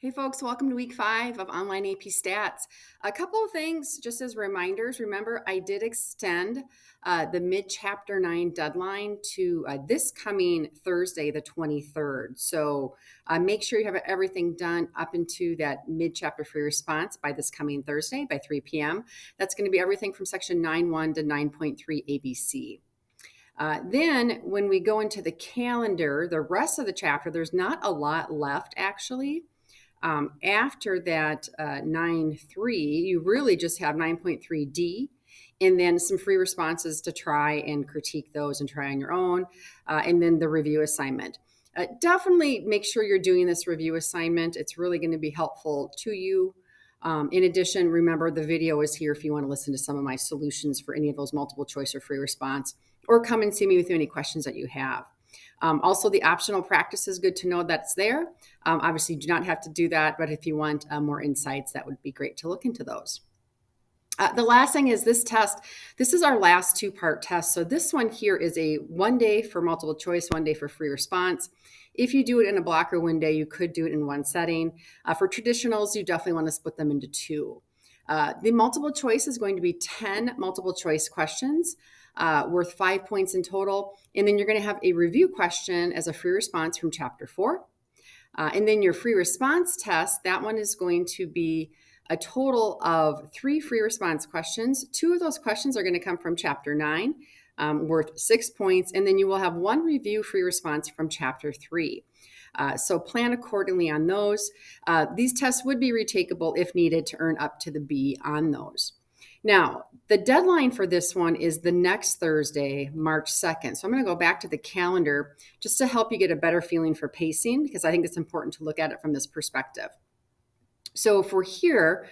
Hey folks, welcome to week 5 of Online AP Stats. A couple of things just as reminders. Remember, I did extend the mid-chapter 9 deadline to this coming Thursday, the 23rd. So make sure you have everything done up into that mid-chapter free response by this coming Thursday by 3 p.m. That's going to be everything from section 9.1 to 9.3 ABC. Then when we go into the calendar, the rest of the chapter, there's not a lot left actually. After that 9.3, you really just have 9.3D and then some free responses to try and critique those and try on your own, and then the review assignment. Definitely make sure you're doing this review assignment. It's really going to be helpful to you. In addition, remember the video is here if you want to listen to some of my solutions for any of those multiple choice or free response, or come and see me with any questions that you have. Also, the optional practice is good to know that's there. Obviously, you do not have to do that, but if you want more insights, that would be great to look into those. The last thing is this test. This is our last 2-part test. So this one here is a 1 day for multiple choice, 1 day for free response. If you do it in a block or 1 day, you could do it in one setting. For traditionals, you definitely want to split them into 2. The multiple choice is going to be 10 multiple choice questions worth 5 points in total. And then you're going to have a review question as a free response from chapter 4. And then your free response test, that one is going to be a total of 3 free response questions. 2 of those questions are going to come from chapter 9, worth 6 points. And then you will have 1 review free response from chapter 3. So plan accordingly on those. These tests would be retakeable if needed to earn up to the B on those. Now, the deadline for this one is the next Thursday, March 2nd. So I'm going to go back to the calendar just to help you get a better feeling for pacing, because I think it's important to look at it from this perspective. So for here,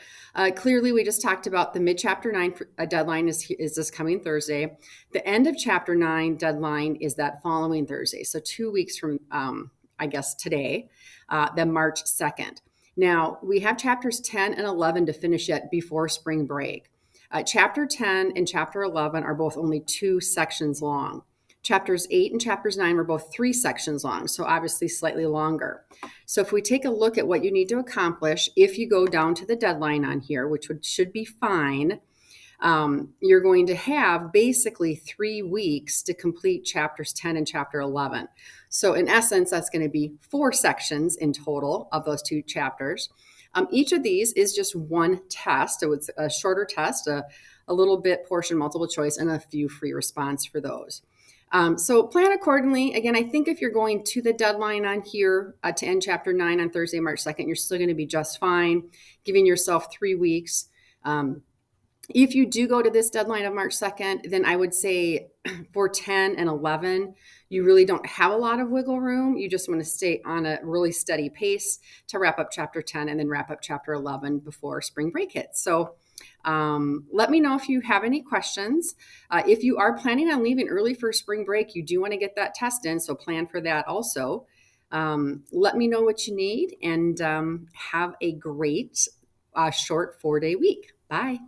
clearly we just talked about the mid-chapter 9 deadline is this coming Thursday. The end of chapter 9 deadline is that following Thursday. So 2 weeks from, I guess, today, then March 2nd. Now, we have chapters 10 and 11 to finish yet before spring break. Chapter 10 and chapter 11 are both only 2 sections long. Chapters 8 and chapters 9 were both 3 sections long, so obviously slightly longer. So if we take a look at what you need to accomplish, if you go down to the deadline on here, which should be fine, you're going to have basically 3 weeks to complete chapters 10 and chapter 11. So in essence, that's going to be 4 sections in total of those 2 chapters. Each of these is just 1 test. So it's a shorter test, a little bit portion multiple choice, and a few free response for those. So plan accordingly. Again, I think if you're going to the deadline on here to end chapter 9 on Thursday, March 2nd, you're still going to be just fine, giving yourself 3 weeks. If you do go to this deadline of March 2nd, then I would say for 10 and 11, you really don't have a lot of wiggle room. You just want to stay on a really steady pace to wrap up chapter 10 and then wrap up chapter 11 before spring break hits. So let me know if you have any questions. If you are planning on leaving early for spring break, you do want to get that test in, so plan for that also. Let me know what you need, and have a great short 4-day week. Bye.